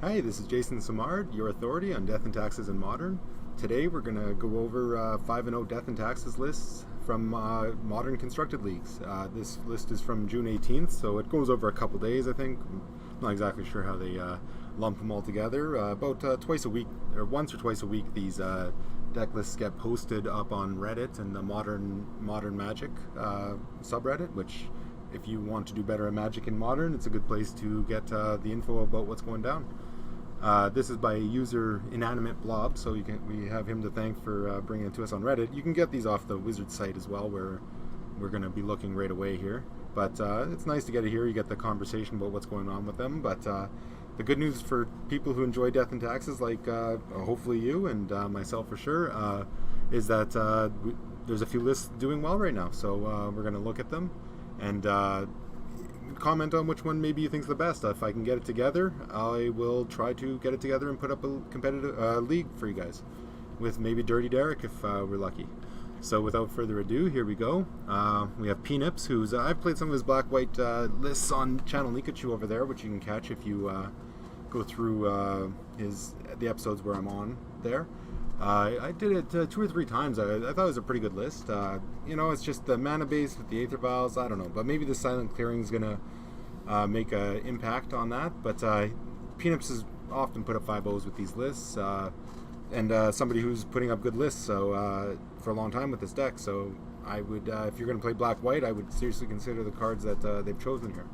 Hi, this is Jason Samard, your authority on Death and Taxes in Modern. Today we're going to go over 5-0 Death and Taxes lists from Modern Constructed Leagues. This list is from June 18th, so it goes over a couple days, I think. I'm not exactly sure how they lump them all together. About twice a week, or once or twice a week, these deck lists get posted up on Reddit and the Modern Magic subreddit, which if you want to do better at Magic in Modern, it's a good place to get the info about what's going down. This is by user Inanimate Blob, so we have him to thank for bringing it to us on Reddit. You can get these off the Wizard site as well, where we're going to be looking right away here. But it's nice to get it here. You get the conversation about what's going on with them. But the good news for people who enjoy Death and Taxes, like hopefully you and myself for sure, is that there's a few lists doing well right now. So we're going to look at them and comment on which one maybe you think's the best. If I can get it together, I will try to get it together and put up a competitive league for you guys with maybe Dirty Derek if we're lucky. So without further ado, here we go. We have Pnips, who's I've played some of his black-white lists on Channel Nikachu over there, which you can catch if you go through the episodes where I'm on there. I did it 2 or 3 times. I thought it was a pretty good list. It's just the mana base with the Aether Vials. I don't know, but maybe the Silent Clearing is gonna make an impact on that. But Pnips has often put up 5-0s with these lists, and somebody who's putting up good lists for a long time with this deck. So I would, if you're gonna play black-white, I would seriously consider the cards that they've chosen here.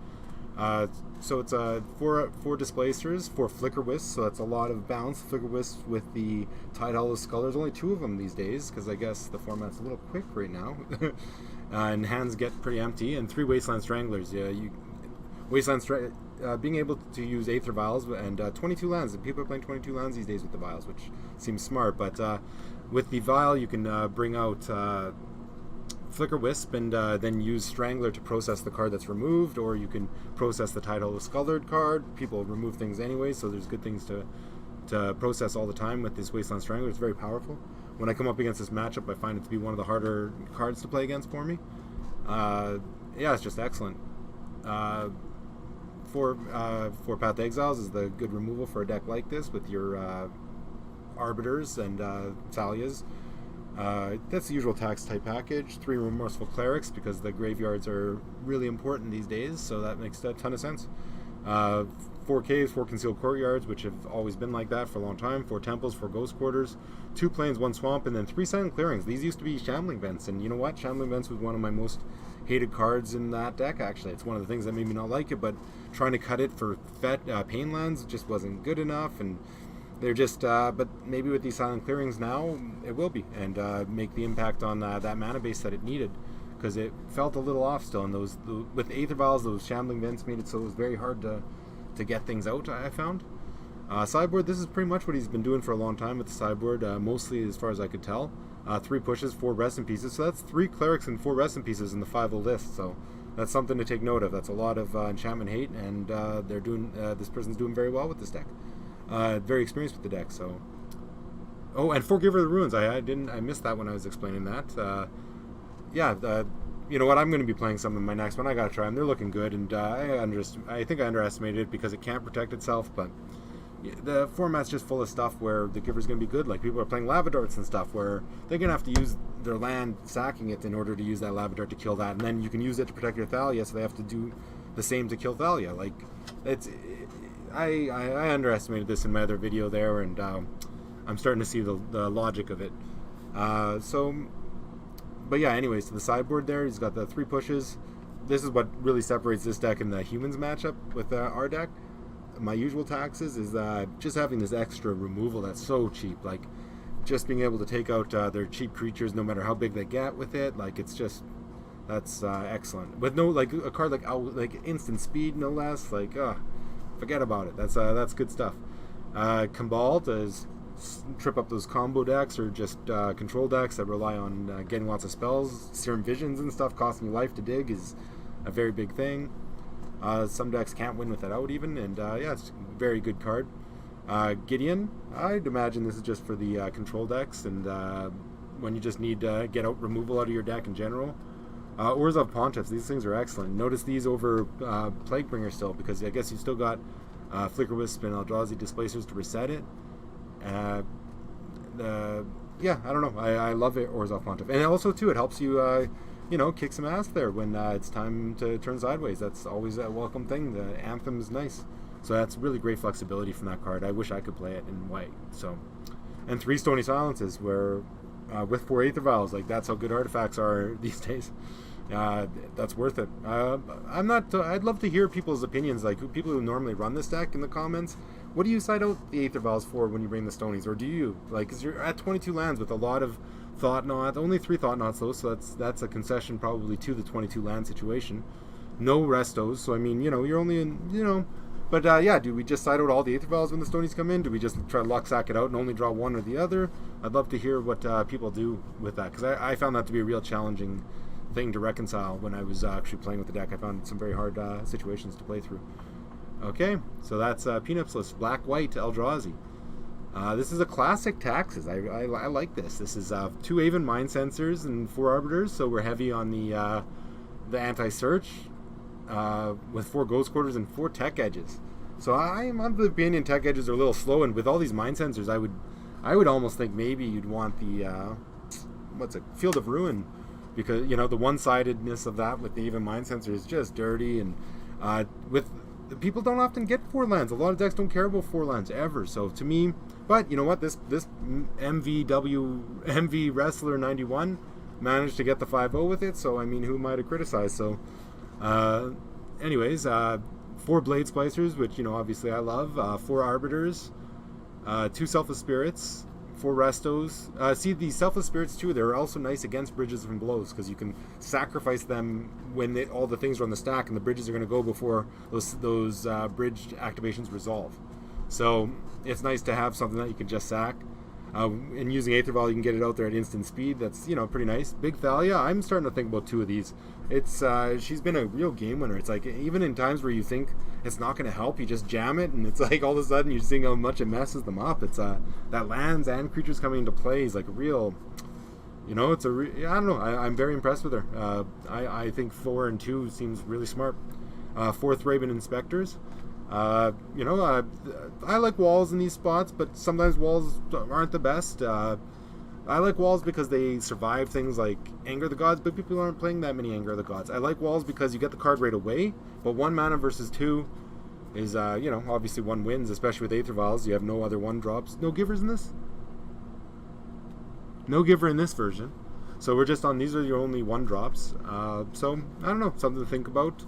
So it's 4 Displacers, 4 Flicker Wisps, so that's a lot of bounce. Flicker Wisps with the Tide Hollow Scullers, only 2 of them these days, because I guess the format's a little quick right now. And hands get pretty empty. And 3 Wasteland Stranglers. Yeah, being able to use Aether Vials and 22 lands. People are playing 22 lands these days with the Vials, which seems smart. But with the Vial, you can bring out Flicker Wisp and then use Strangler to process the card that's removed, or you can process the Tide Hollow Scullard card. People remove things anyway, so there's good things to process all the time with this Wasteland Strangler. It's very powerful. When I come up against this matchup, I find it to be one of the harder cards to play against for me. It's just excellent. 4 Path to Exiles is the good removal for a deck like this with your Arbiters and Thalias. That's the usual tax type package. 3 Remorseful Clerics, because the graveyards are really important these days, so that makes a ton of sense. 4 Caves, 4 Concealed Courtyards, which have always been like that for a long time. 4 Temples, 4 Ghost Quarters, 2 Plains, 1 Swamp, and then 3 Silent Clearings. These used to be Shambling Vents, and you know what? Shambling Vents was one of my most hated cards in that deck, actually. It's one of the things that made me not like it, but trying to cut it for Pain lands just wasn't good enough, and they're just, but maybe with these Silent Clearings now, it will be, and make the impact on that mana base that it needed, because it felt a little off still, and with Aether Vials, those Shambling Vents made it so it was very hard to get things out, I found. Sideboard, this is pretty much what he's been doing for a long time with the sideboard, mostly as far as I could tell. 3 pushes, 4 Rest in Pieces, so that's 3 Clerics and 4 Rest in Pieces in the 5-0 list, so that's something to take note of. That's a lot of enchantment hate, and this person's doing very well with this deck. Very experienced with the deck, so. Oh, and Forgiver of the Ruins. I missed that when I was explaining that. You know what? I'm going to be playing some in my next one. I got to try them. They're looking good, and I think I underestimated it because it can't protect itself. But the format's just full of stuff where the Giver's going to be good. Like people are playing Lava Darts and stuff where they're going to have to use their land sacking it in order to use that Lava Dart to kill that, and then you can use it to protect your Thalia, so they have to do the same to kill Thalia. Like I underestimated this in my other video there, and I'm starting to see the logic of it. But yeah, anyways, to the sideboard there, he's got the 3 pushes. This is what really separates this deck and the humans matchup with our deck. My usual taxes is just having this extra removal that's so cheap. Like, just being able to take out their cheap creatures no matter how big they get with it. Like, it's just, that's excellent. With no, like, a card like instant speed, no less. Like, forget about it. That's good stuff. Cabal does trip up those combo decks or just control decks that rely on getting lots of spells. Serum Visions and stuff costing you life to dig is a very big thing. Some decks can't win without even, and it's a very good card. Gideon, I'd imagine this is just for the control decks and when you just need to get out removal out of your deck in general. Orzhov Pontiffs, these things are excellent. Notice these over Plaguebringer still, because I guess you still got Flicker Wisp and Eldrazi Displacers to reset it. Yeah, I don't know. I love it, Orzhov Pontiff. And also, too, it helps you, kick some ass there when it's time to turn sideways. That's always a welcome thing. The Anthem is nice. So that's really great flexibility from that card. I wish I could play it in white. So, and 3 Stony Silences, where with 4 Aether Vials, like that's how good artifacts are these days. That's worth it. I'd love to hear people's opinions, like people who normally run this deck in the comments. What do you side out the Aether Vials for when you bring the Stonies, or do you like? Because you're at 22 lands with a lot of Thought Knot, only 3 Thought Knots though, so that's a concession probably to the 22 land situation. No Restos, so I mean, you're only in, But yeah, do we just side out all the Aether Vials when the Stonies come in? Do we just try to luck sack it out and only draw one or the other? I'd love to hear what people do with that, because I found that to be a real challenging thing to reconcile when I was actually playing with the deck. I found some very hard situations to play through. Okay, so that's Peanuts list. Black, White, Eldrazi. This is a classic Taxes. I like this. This is 2 Aven Mind Sensors and 4 Arbiters, so we're heavy on the anti-search with 4 Ghost Quarters and 4 Tech Edges. So I'm of the opinion Tech Edges are a little slow, and with all these Mind Sensors, I would almost think maybe you'd want the Field of Ruin, because the one-sidedness of that with the Aven Mind Sensor is just dirty, and with people don't often get 4 lands. A lot of decks don't care about 4 lands ever. So to me, but you know what? This MV Wrestler 91 managed to get the 5-0 with it. So I mean, who might have criticized? So, anyways, 4 Blade Splicers, which obviously I love. 4 Arbiters, 2 Selfless Spirits, 4 Restos. See, these Selfless Spirits too, they're also nice against Bridges from Blows, because you can sacrifice them when all the things are on the stack, and the bridges are going to go before those bridge activations resolve. So it's nice to have something that you can just sack. And using Aether Vial, you can get it out there at instant speed. That's pretty nice. Big Thalia, I'm starting to think about 2 of these. It's she's been a real game winner. It's like, even in times where you think it's not going to help, you just jam it, and it's like all of a sudden you're seeing how much it messes them up. It's that lands and creatures coming into play is like a real, I don't know. I'm very impressed with her. I think 4 and 2 seems really smart. 4 Thraben Inspectors. I like walls in these spots, but sometimes walls aren't the best. I like walls because they survive things like Anger of the Gods, but people aren't playing that many Anger of the Gods. I like walls because you get the card right away, but 1 mana versus 2 is, obviously 1 wins, especially with Aether Vials. You have no other 1-drops. No Givers in this? No Giver in this version. So we're just on, these are your only 1-drops. So, I don't know, something to think about.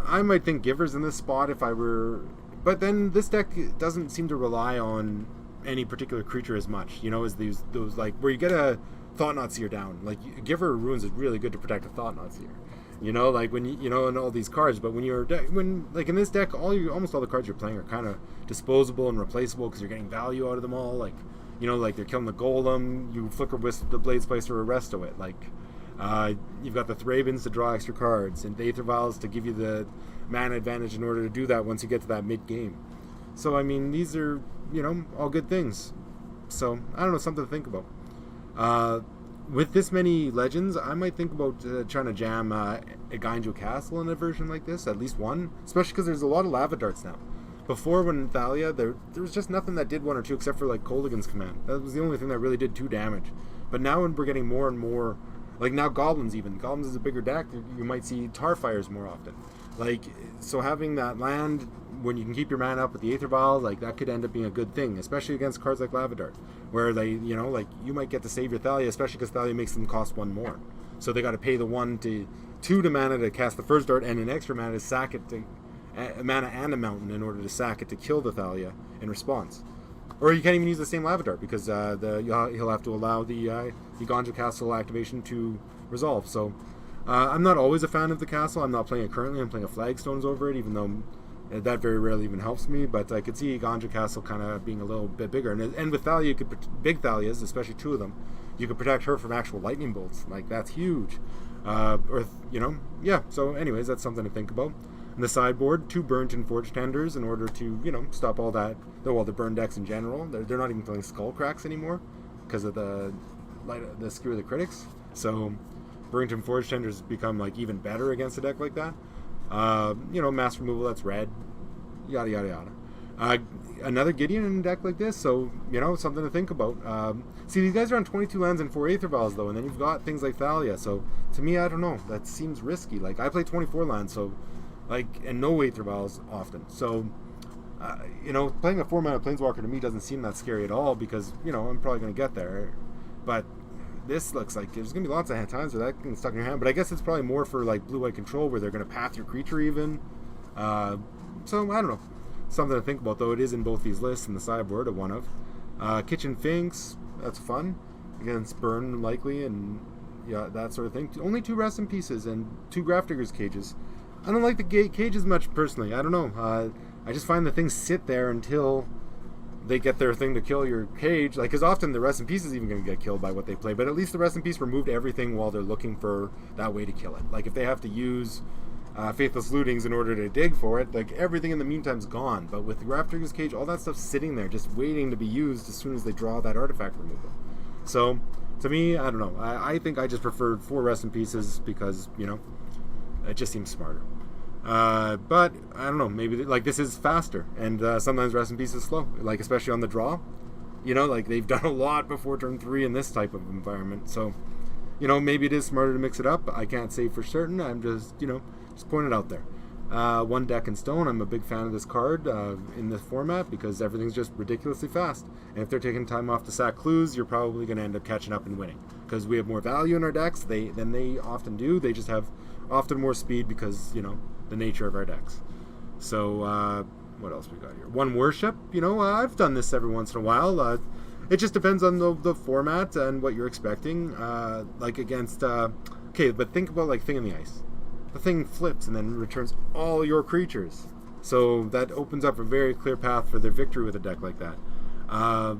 I might think Givers in this spot if I were... But then this deck doesn't seem to rely on any particular creature as much, as those like where you get a Thought Knot Seer down. Like Giver of Runes is really good to protect a Thought Knot Seer. Like when and all these cards. But when like in this deck, almost all the cards you're playing are kind of disposable and replaceable because you're getting value out of them all. Like like they're killing the Golem. You Flicker Wisp the Blade Splicer or Resto it. Like you've got the Thrabens to draw extra cards and the Aether Vials to give you the mana advantage in order to do that once you get to that mid game. So I mean, these are all good things. So I don't know, something to think about. With this many legends, I might think about trying to jam a Gainjo Castle in a version like this, at least one, especially because there's a lot of Lava Darts now. Before, when Thalia, there was just nothing that did 1 or 2 except for like Kolaghan's Command. That was the only thing that really did 2 damage. But now when we're getting more and more, like now Goblins even. Goblins is a bigger deck, you might see Tar Fires more often. Like, so having that land when you can keep your mana up with the Aether Vial, like that could end up being a good thing, especially against cards like Lava Dart, where they, like you might get to save your Thalia, especially because Thalia makes them cost 1 more. So they got to pay the 1 to 2 to mana to cast the first dart, and an extra mana to sack it to mana and a mountain in order to sack it to kill the Thalia in response. Or you can't even use the same Lava Dart because he'll have to allow the Gainjo Castle activation to resolve. So I'm not always a fan of the castle. I'm not playing it currently. I'm playing a Flagstones over it, even though that very rarely even helps me. But I could see Gainjo Castle kind of being a little bit bigger. And with Thalia, big Thalias, especially 2 of them, you could protect her from actual lightning bolts. Like, that's huge. Yeah. So anyways, that's something to think about. In the sideboard, 2 Burnt and Forge Tenders in order to, stop all that. Well, the burn decks in general. They're not even playing Skull Cracks anymore because of the Skewer the Critics. So Burnt and Forge Tenders become like even better against a deck like that. Mass Removal, that's red. yada yada yada. Another Gideon in a deck like this, so something to think about. See, these guys are on 22 lands and 4 Aether Vials though, and then you've got things like Thalia. So to me, I don't know. That seems risky. Like I play 24 lands, so and no Aether Vials often. So playing a 4-mana Planeswalker to me doesn't seem that scary at all because I'm probably going to get there. But this looks like there's going to be lots of times where that gets stuck in your hand. But I guess it's probably more for like blue-white control where they're going to path your creature even. So I don't know. Something to think about, though. It is in both these lists in the sideboard, a one of. Kitchen Finks, that's fun. Against Burn, likely, and that sort of thing. Only 2 Rest in Pieces and 2 Grafdigger's Cages. I don't like the cages much, personally. I don't know. I just find the things sit there until they get their thing to kill your cage. Like, because often the Rest in Peace is even going to get killed by what they play. But at least the Rest in Peace removed everything while they're looking for that way to kill it. Like, if they have to use Faithless Lootings in order to dig for it, like everything in the meantime's gone. But with Grafdigger's Cage, all that stuff's sitting there just waiting to be used as soon as they draw that artifact removal. So to me, I don't know, I think I just preferred 4 Rest in Pieces because it just seems smarter. But I don't know, maybe like this is faster, and sometimes Rest in Peace is slow, like especially on the draw. Like they've done a lot before turn 3 in this type of environment. So maybe it is smarter to mix it up. I can't say for certain. I'm just just pointing it out there. 1 Deck in Stone. I'm a big fan of this card in this format because everything's just ridiculously fast. And if they're taking time off to sack clues, you're probably going to end up catching up and winning because we have more value in our decks than they often do. They just have often more speed because the nature of our decks. So what else we got here? 1 Worship. I've done this every once in a while. It just depends on the format and what you're expecting. Like against okay, but think about like Thing in the Ice. The thing flips and then returns all your creatures. So that opens up a very clear path for their victory with a deck like that. I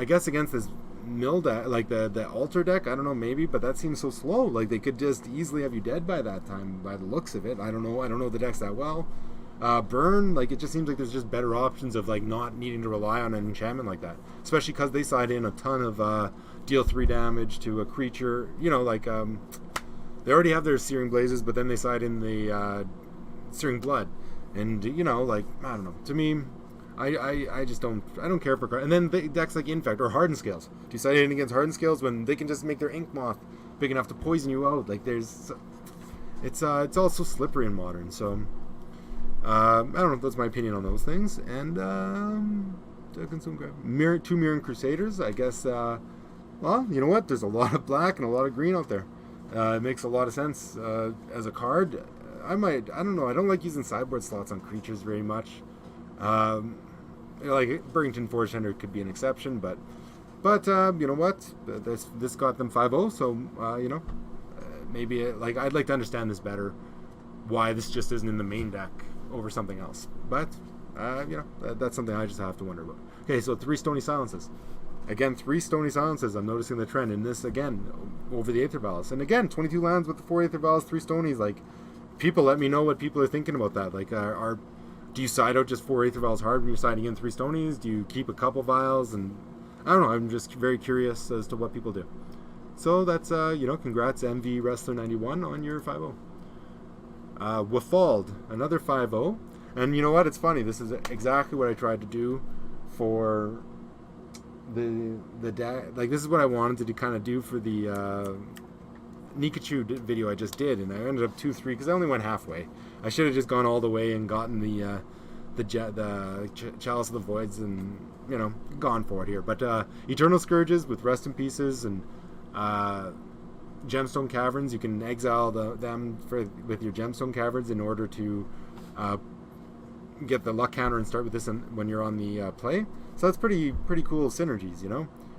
guess against this mill deck, like the altar deck, I don't know, maybe, but that seems so slow. Like they could just easily have you dead by that time by the looks of it. I don't know the decks that well. Burn, like it just seems like there's just better options of like not needing to rely on an enchantment like that. Especially because they side in a ton of deal 3 damage to a creature, they already have their Searing Blazes, but then they side in the Searing Blood. And, like, I don't know. To me, I just don't care for cards. And then the decks like Infect or Hardened Scales. Do you side in against Hardened Scales when they can just make their Ink Moth big enough to poison you out? Like, it's all so slippery in Modern. So, I don't know. That's my opinion on those things. And, 2 Mirran Crusaders. I guess, well, you know what? There's a lot of black and a lot of green out there. It makes a lot of sense as a card. I don't know. I don't like using sideboard slots on creatures very much. Like Burrington Forge Tender could be an exception, but you know what? This got them 5-0, so maybe I'd like to understand this better. Why this just isn't in the main deck over something else, but that's something I just have to wonder about. Okay, so 3 Stony Silences. Again, 3 Stony Silences. I'm noticing the trend in this again over the Aether Vials. And again, 22 lands with the 4 Aether Vials, 3 Stonies. Like, people, let me know what people are thinking about that. Like, do you side out just 4 Aether Vials hard when you're siding in 3 Stonies? Do you keep a couple vials? And I don't know. I'm just very curious as to what people do. So that's congrats MV Wrestler 91 on your 5-0. Wafald, another 5-0. And you know what? It's funny. This is exactly what I tried to do for the deck. Like, this is what I wanted to kind of do for the Nikachu video I just did, and I ended up 2-3 because I only went halfway. I should have just gone all the way and gotten the Chalice of the Voids and gone for it here. But Eternal Scourges with Rest in Pieces and Gemstone Caverns, you can exile them with your Gemstone Caverns in order to get the luck counter and start with this when you're on the play. So that's pretty cool synergies,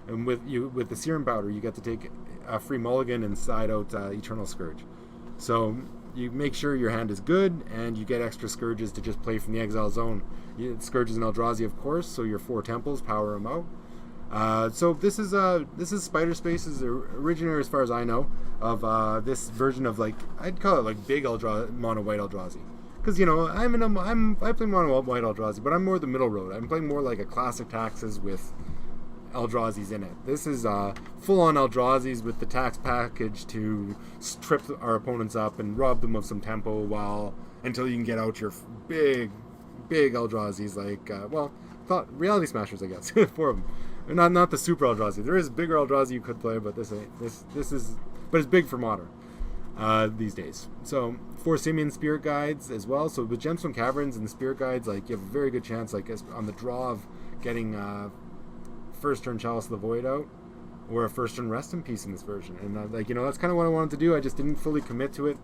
And with the Serum Powder, you get to take a free mulligan and side out Eternal Scourge. So you make sure your hand is good, and you get extra Scourges to just play from the Exile Zone. Scourges and Eldrazi, of course, so your 4 temples, power them out. So this is Spider Space's originator, as far as I know, of this version of, like, I'd call it like big mono white Eldrazi. Because, I play mono white Eldrazi, but I'm more the middle road. I'm playing more like a classic Taxes with Eldrazi's in it. This is full-on Eldrazi's with the tax package to trip our opponents up and rob them of some tempo until you can get out your big big Eldrazi's, like, Reality Smashers, I guess. 4 of them. Not the super Eldrazi. There is bigger Eldrazi you could play, but this is, but it's big for Modern these days. So 4 Simian Spirit Guides as well. So with Gemstone Caverns and the Spirit Guides, like, you have a very good chance, like, on the draw of getting first turn Chalice of the Void out, or a first turn Rest in Peace in this version. And like, you know, that's kind of what I wanted to do. I just didn't fully commit to it,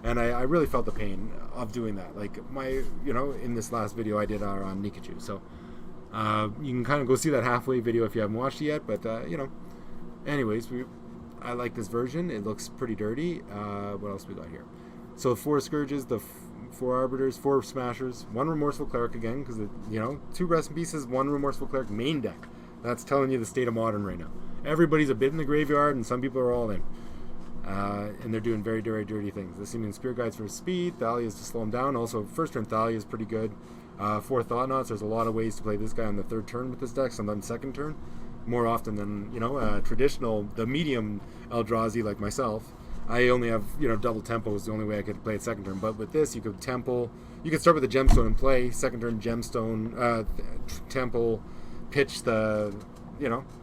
and I really felt the pain of doing that. Like, in this last video I did on Nikachu. So you can kind of go see that halfway video if you haven't watched it yet. But anyways, I like this version. It looks pretty dirty. What else we got here? So 4 Scourges, the 4 Arbiters, 4 Smashers, 1 Remorseful Cleric again, because 2 Rest in Pieces, 1 Remorseful Cleric main deck. That's telling you the state of Modern right now. Everybody's a bit in the graveyard, and some people are all in. And they're doing very, very dirty things. The Simian Spirit Guides for speed, Thalia is to slow them down. Also, first turn Thalia is pretty good. 4 Thought-Knots, there's a lot of ways to play this guy on the 3rd turn with this deck, sometimes 2nd turn. More often than, traditional, the medium Eldrazi like myself. I only have, double tempo is the only way I could play it 2nd turn. But with this, you could temple. You could start with the Gemstone and play 2nd turn Gemstone, temple, pitch the,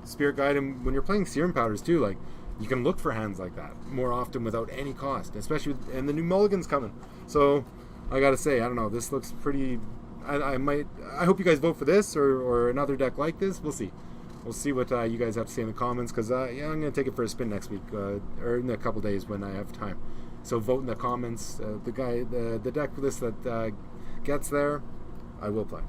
Spirit Guide. And when you're playing Serum Powders too, like, you can look for hands like that more often without any cost, especially and the new Mulligan's coming. So I gotta say, I don't know, this looks pretty. I hope you guys vote for this or another deck like this. We'll see. We'll see what you guys have to say in the comments, because I'm going to take it for a spin next week, or in a couple days when I have time. So vote in the comments. The deck list that gets there, I will play.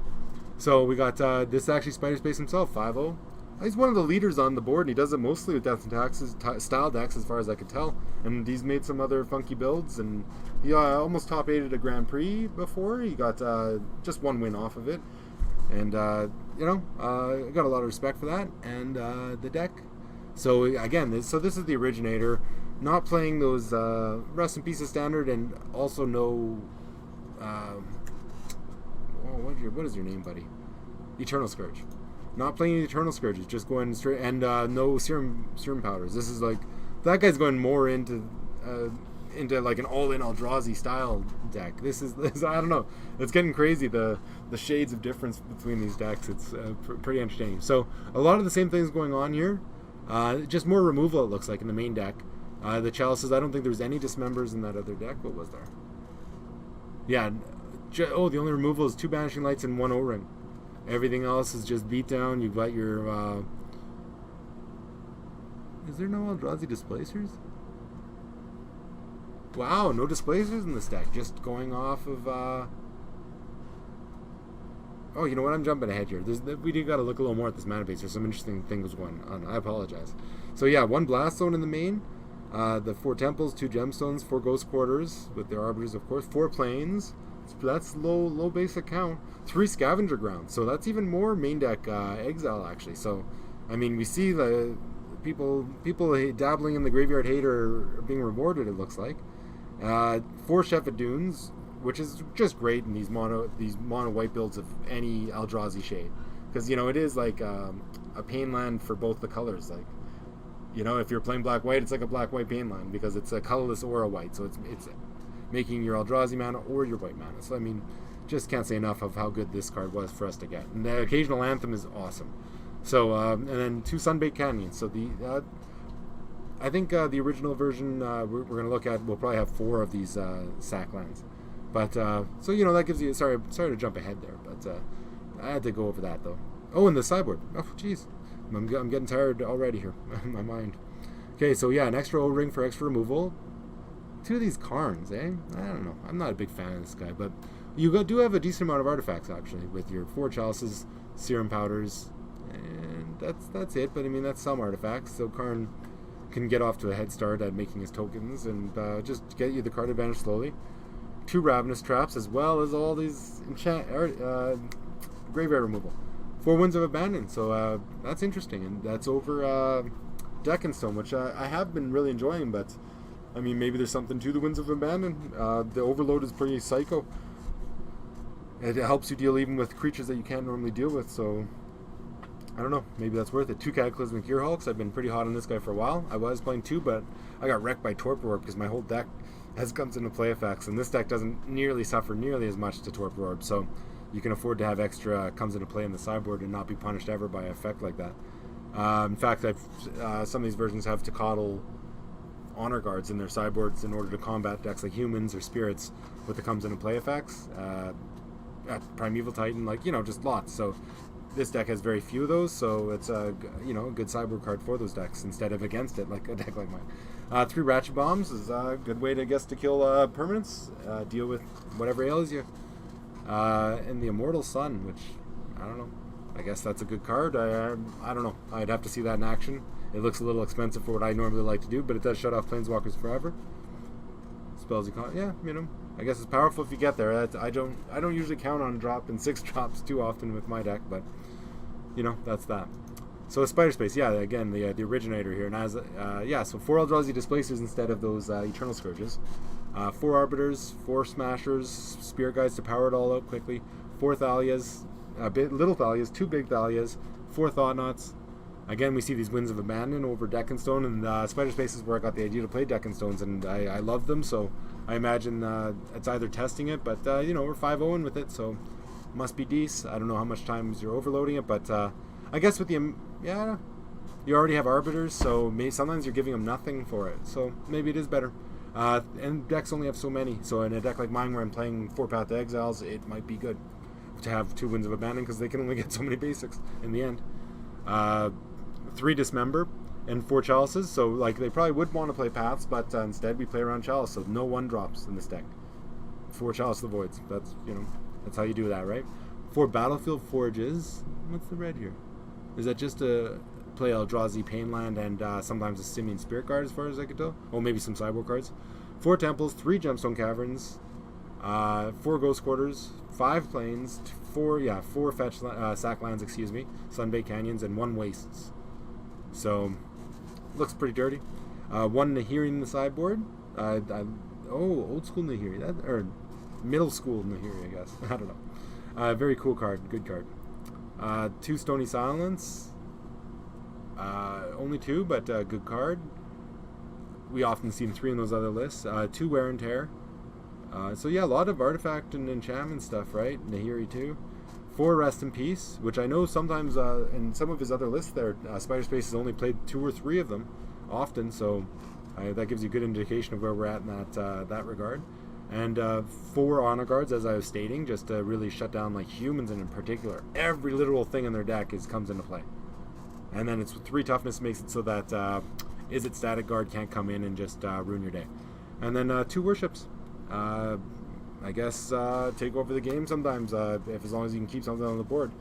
So we got this actually Spider Space himself, 5-0. He's one of the leaders on the board, and he does it mostly with Death and Taxes style decks, as far as I could tell. And he's made some other funky builds, and he almost top 8'd a Grand Prix before. He got just 1 win off of it. And, I got a lot of respect for that. And the deck. So, again, this is the originator. Not playing those Rest in Pieces standard, and also no... what is your name, buddy? Eternal Scourge. Not playing Eternal Scourges, just going straight... And no Serum Powders. This is like... That guy's going more into like an all-in Eldrazi style deck. This I don't know. It's getting crazy, the shades of difference between these decks. It's pretty entertaining. So a lot of the same things going on here. Just more removal, it looks like, in the main deck. The Chalices, I don't think there was any Dismembers in that other deck. What was there? Yeah. The only removal is 2 Banishing Lights and 1 O-Ring. Everything else is just beat down. You've got your... Is there no Eldrazi Displacers? Wow, no Displacers in this deck. Just going off of... Oh, you know what? I'm jumping ahead here. We do got to look a little more at this mana base. There's some interesting things going on. I apologize. So yeah, 1 Blast Zone in the main. The 4 Temples, 2 Gemstones, 4 Ghost Quarters with their Arbiters, of course. 4 Plains. That's low basic count. 3 Scavenger Grounds. So that's even more main deck exile, actually. So, I mean, we see the people dabbling in the Graveyard Hate are being rewarded, it looks like. 4 Shepherd Dunes, which is just great in these mono white builds of any Eldrazi shade, because it is like a pain land for both the colors. Like, if you're playing black white, it's like a black white pain land because it's a colorless aura white, so it's making your Eldrazi mana or your white mana. So I mean, just can't say enough of how good this card was for us to get. And the occasional Anthem is awesome. So and then 2 Sunbaked Canyons. So I think the original version we're going to look at, we'll probably have 4 of these sack lands. But, so, that gives you... Sorry to jump ahead there, but I had to go over that, though. Oh, and the sideboard. Oh, jeez. I'm getting tired already here in my mind. Okay, so, yeah, an extra O-Ring for extra removal. 2 of these Karns, eh? I don't know. I'm not a big fan of this guy, but you do have a decent amount of artifacts, actually, with your 4 Chalices, Serum Powders, and that's it. But, I mean, that's some artifacts, so Karn can get off to a head start at making his tokens and just get you the card advantage slowly. 2 Ravenous Traps, as well as all these graveyard removal. 4 Winds of Abandon, so that's interesting, and that's over Deckenstone, which I have been really enjoying, but I mean, maybe there's something to the Winds of Abandon. The Overload is pretty psycho. It helps you deal even with creatures that you can't normally deal with, so I don't know, maybe that's worth it. 2 Cataclysmic Earhulks. I've been pretty hot on this guy for a while. I was playing 2, but I got wrecked by Torpor Orb because my whole deck comes into play effects, and this deck doesn't nearly suffer nearly as much to Torpor Orb. So you can afford to have extra comes into play in the sideboard and not be punished ever by an effect like that. In fact, some of these versions have Tocatl honor guards in their sideboards in order to combat decks like humans or spirits with the comes into play effects. Primeval Titan, like, just lots. So this deck has very few of those, so it's a good sideboard card for those decks instead of against it, like a deck like mine. 3 Ratchet Bombs is a good way to kill permanents, deal with whatever ails you. And the Immortal Sun, which I don't know. I guess that's a good card. I don't know. I'd have to see that in action. It looks a little expensive for what I normally like to do, but it does shut off Planeswalkers forever. Spells you can't. Yeah, I guess it's powerful if you get there. I don't usually count on dropping 6 drops too often with my deck, but that's that. So Spider Space, yeah, again the originator here, and as so 4 Eldrazi Displacers instead of those Eternal Scourges, 4 Arbiters, 4 Smashers, Spirit Guides to power it all out quickly, 4 Thalias, little Thalias, 2 big Thalias, 4 Thought-Knots. Again, we see these Winds of Abandon over Deck and Stone, and Spider Space is where I got the idea to play Deck and Stones, and I love them, so I imagine it's either testing it, but we're 5-0 with it, so must be decent. I don't know how much times you're overloading it, but I guess with the you already have Arbiters, so maybe sometimes you're giving them nothing for it, so maybe it is better. And decks only have so many, so in a deck like mine where I'm playing 4 Path to Exiles, it might be good to have 2 Winds of Abandon because they can only get so many basics in the end. 3 Dismember and 4 Chalices, so like they probably would want to play Paths, but instead we play around Chalice, so no 1-drops in this deck. 4 Chalice of the Voids, that's that's how you do that, right? 4 Battlefield Forges. What's the red here? Is that just a play Eldrazi Painland and sometimes a Simian Spirit Guard as far as I could tell? Oh, maybe some sideboard cards. 4 Temples, 3 Gemstone Caverns, 4 Ghost Quarters, 5 Plains, 4 fetch sack lands, Sunbait Canyons, and 1 Wastes. So looks pretty dirty. 1 Nahiri in the sideboard. Old school Nahiri, or middle school Nahiri, I guess. I don't know. Very cool card, good card. 2 Stony Silence. Only 2, but good card. We often see 3 in those other lists. 2 Wear and Tear. So yeah, a lot of artifact and enchantment stuff, right? Nahiri 2. 4 Rest in Peace, which I know sometimes in some of his other lists there, Spider Space has only played 2 or 3 of them often, so that gives you a good indication of where we're at in that regard. And 4 Honor Guards, as I was stating, just to really shut down like humans, and in particular, every literal thing in their deck comes into play. And then it's 3 Toughness, makes it so that Is It Static Guard can't come in and just ruin your day. And then 2 Worships. I guess take over the game sometimes, as long as you can keep something on the board.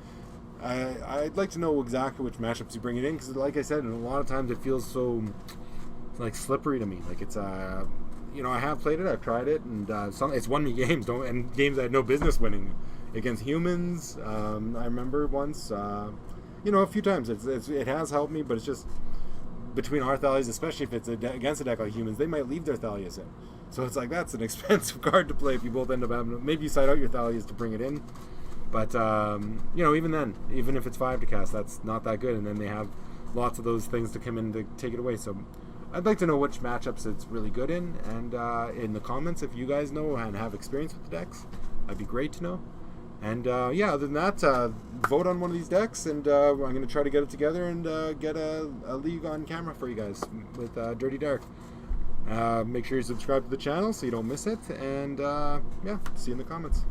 I'd like to know exactly which matchups you bring it in, because like I said, a lot of times it feels so like slippery to me. Like it's I have played it, I've tried it, and it's won me games, and games I had no business winning against humans. I remember once, a few times it has helped me, but it's just between our Thalias, especially if it's against a deck like humans, they might leave their Thalias in. So it's like, that's an expensive card to play if you both end up having, maybe you side out your Thalias to bring it in. But, even then, even if it's 5 to cast, that's not that good. And then they have lots of those things to come in to take it away. So I'd like to know which matchups it's really good in. And in the comments, if you guys know and have experience with the decks, that'd be great to know. And other than that, vote on one of these decks, and I'm going to try to get it together and get a league on camera for you guys with Dirty Dark. Make sure you subscribe to the channel so you don't miss it, and see you in the comments.